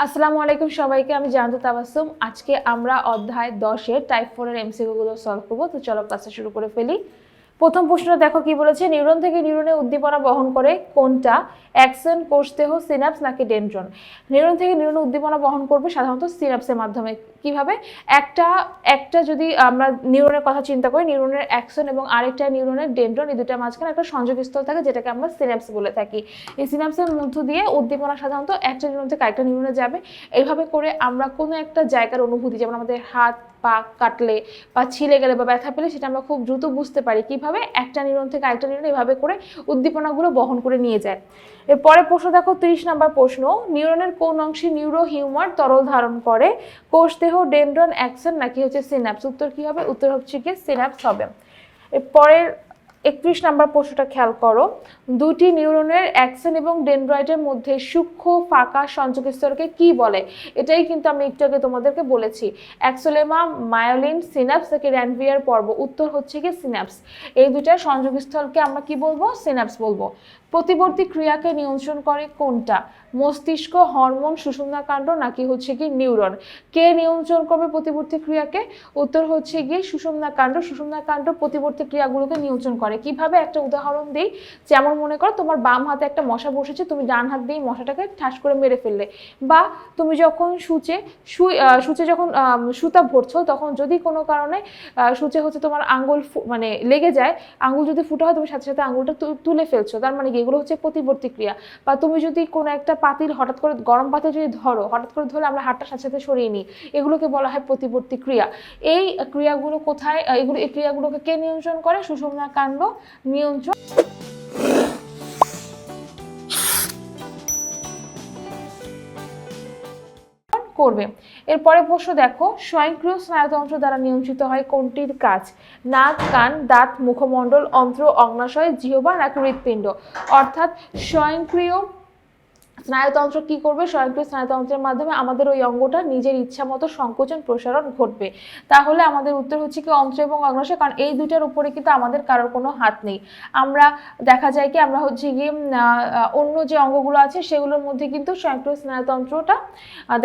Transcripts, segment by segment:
আসসালামু আলাইকুম সবাইকে, আমি জানতু তাবাসসুম। আজকে আমরা অধ্যায় 10 এর টাইপ 4 এর এমসিকিউ গুলো সলভ করব। তো চলো ক্লাসটা শুরু করে ফেলি। প্রথম প্রশ্নটা দেখো কি বলেছে, নিউরন থেকে নিউরনে উদ্দীপনা বহন করে কোনটা? অ্যাক্সন, কোষদেহ, সিনাপস নাকি ডেনড্রন? নিউরন থেকে নিউরনে উদ্দীপনা বহন করবে সাধারণত সিনাপসের মাধ্যমে। কিভাবে? একটা একটা যদি আমরা নিউরনের কথা চিন্তা করি, নিউরনের অ্যাক্সন এবং আরেকটা নিউরনের ডেনড্রন, এই দুটার মাঝখানে একটা সংযোগস্থল থাকে যেটাকে আমরা সিনাপস বলে থাকি। এই সিনাপসের মধ্য দিয়ে উদ্দীপনা সাধারণত একটা নিউরন থেকে আরেকটা নিউরনে যাবে। এইভাবে করে আমরা কোনো একটা জায়গার অনুভূতি, যেমন আমাদের হাত পা কাটলে বা ছিলে গেলে বা ব্যথা পেলে, সেটা আমরা খুব দ্রুত বুঝতে পারি। কিভাবে? একটা নিউরন থেকে আরেকটা নিউরন এভাবে করে উদ্দীপনাগুলো বহন করে নিয়ে যায়। এরপরে প্রশ্ন দেখো, 30 নম্বর প্রশ্ন, নিউরনের কোন অংশে নিউরো হিউমার তরল ধারণ করে? কোষদেহ, ডেনড্রন, অ্যাক্সন নাকি সিনাপস? উত্তর কি হবে? উত্তর হচ্ছে কি সিনাপস হবে। এরপরের 31 নম্বর প্রশ্নটা খেয়াল করো, দুটি নিউরনের অ্যাক্সন এবং ডেনড্রাইটের মধ্যে সূক্ষ্ম ফাঁকা সংযোগস্থলকে কি বলে? এটাই কিন্তু আমি একটু আগে তোমাদেরকে বলেছি। অ্যাক্সোলেমা, মায়োলিন, সিনাপস নাকি র্যানভিয়ার পর্ব? উত্তর হচ্ছে কি সিনাপস। এই দুটার সংযোগস্থলকে আমরা কি বলবো? সিনাপস বলবো। প্রতিবর্তী ক্রিয়াকে নিয়ন্ত্রণ করে কোনটা? মস্তিষ্ক, হরমোন, সুষুম্নাকাণ্ড নাকি কি নিউরন? কে নিয়ন্ত্রণ করবে প্রতিবর্তী ক্রিয়াকে? উত্তর হচ্ছে গিয়ে সুষুম্নাকাণ্ড। সুষুম্নাকাণ্ড প্রতিবর্তী ক্রিয়াগুলোকে নিয়ন্ত্রণ করে। কিভাবে? একটা উদাহরণ দিই। যেমন মনে করো তোমার বাম হাতে একটা মশা বসেছে, তুমি ডান হাত দিয়ে মশাটাকে ঠাস করে মেরে ফেললে। বা তুমি যখন সূচে যখন সুতা ভরছো, তখন যদি কোনো কারণে সূচে তোমার আঙ্গুল মানে লেগে যায়, আঙ্গুল যদি ফুটো হয়, তুমি সাথে সাথে আঙ্গুলটা তুলে ফেলছো। তার মানে কি? এগুলো হচ্ছে প্রতিবর্তী ক্রিয়া। বা তুমি যদি কোনো একটা পাতিল হঠাৎ করে, গরম পাতিল যদি ধরো, হঠাৎ করে ধরলে আমরা হাতটা সাথে সাথে সরিয়ে নিই, এগুলোকে বলা হয় প্রতিবর্তী ক্রিয়া। এই ক্রিয়াগুলো কোথায়? এই ক্রিয়াগুলোকে কে নিয়ন্ত্রণ করে? সুষুম্নাকাণ্ড নিয়ন্ত্রণ করবে। এরপরে প্রশ্ন দেখো, স্বয়ংক্রিয় স্নায়ুতন্ত্র দ্বারা নিয়ন্ত্রিত হয় কোনটির কাজ? নাক, কান, দাঁত, মুখমণ্ডল, অন্ত্র, অগ্নাশয়, জিহ্বা নাকি হৃৎপিণ্ড? অর্থাৎ স্বয়ংক্রিয় স্নায়ুতন্ত্র কি করবে? স্বয়ংক্রিয় স্নায়ুতন্ত্রের মাধ্যমে আমাদের ওই অঙ্গটা নিজের ইচ্ছা মতো সংকোচন প্রসারণ ঘটবে। তাহলে আমাদের উত্তর হচ্ছে কি অন্ত্র এবং অগ্নাশয়, কারণ এই দুইটার উপরে কিন্তু আমাদের কারোর কোনো হাত নেই। আমরা দেখা যায় কি, আমরা গিয়ে অন্য যে অঙ্গগুলো আছে সেগুলোর মধ্যে কিন্তু স্বয়ংক্রিয় স্নায়ুতন্ত্রটা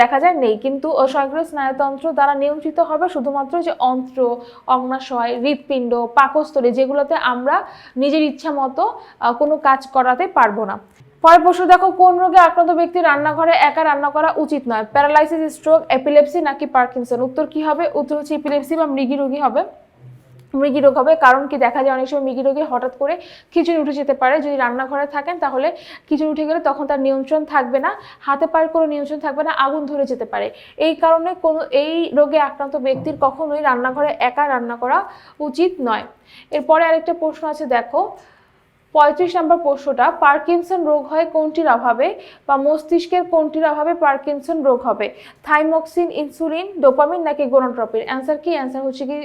দেখা যায় নেই। কিন্তু স্বয়ংক্রিয় স্নায়ুতন্ত্র দ্বারা নিয়ন্ত্রিত হবে শুধুমাত্র যে অন্ত্র, অগ্নাশয়, হৃৎপিণ্ড, পাকস্থলী, যেগুলোতে আমরা নিজের ইচ্ছা মতো কোনো কাজ করাতে পারবো না। পরের প্রশ্ন দেখো, কোন রোগে আক্রান্ত ব্যক্তি রান্নাঘরে একা রান্না করা উচিত নয়? প্যারালাইসিস, স্ট্রোক, এপিলেপসি নাকি পার্কিনসন? উত্তর কি হবে? উত্তর হচ্ছে এপিলেপসি বা মৃগী রোগী হবে। মৃগী রোগ হবে। কারণ কি? দেখা যায় অনেক সময় মৃগী রোগী হঠাৎ করে খিচুড়ি উঠে যেতে পারে। যদি রান্নাঘরে থাকেন তাহলে খিচুড়ি উঠে গেলে তখন তার নিয়ন্ত্রণ থাকবে না, হাতে পায়ের কোনো নিয়ন্ত্রণ থাকবে না, আগুন ধরে যেতে পারে। এই কারণে এই রোগে আক্রান্ত ব্যক্তির কখনোই রান্নাঘরে একা রান্না করা উচিত নয়। এরপরে আরেকটা প্রশ্ন আছে, দেখো 35 নম্বর প্রশ্নটা, পার্কিনসন রোগ হয় কোনটির অভাবে? বা মস্তিষ্কের কোনটির অভাবে পার্কিনসন রোগ হবে? থাইমক্সিন, ইনসুলিন, ডোপামিন নাকি গোনাড্রপিন? অ্যান্সার কি? অ্যান্সার হচ্ছে কি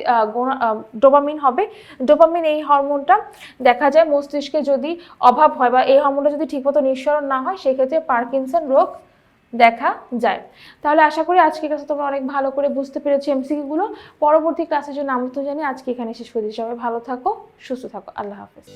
ডোপামিন হবে। ডোপামিন এই হরমোনটা দেখা যায় মস্তিষ্কে যদি অভাব হয় বা এই হরমোনটা যদি ঠিকমতো নিঃসরণ না হয়, সেক্ষেত্রে পার্কিনসন রোগ দেখা যায়। তাহলে আশা করি আজকের ক্লাসে তোমরা অনেক ভালো করে বুঝতে পেরেছো এমসিকিউ গুলো। পরবর্তী ক্লাসের জন্য আমন্ত্রণ জানিয়ে আজকে এখানে শেষ করে দিচ্ছি। সবাই ভালো থাকো, সুস্থ থাকো। আল্লাহ হাফেজ।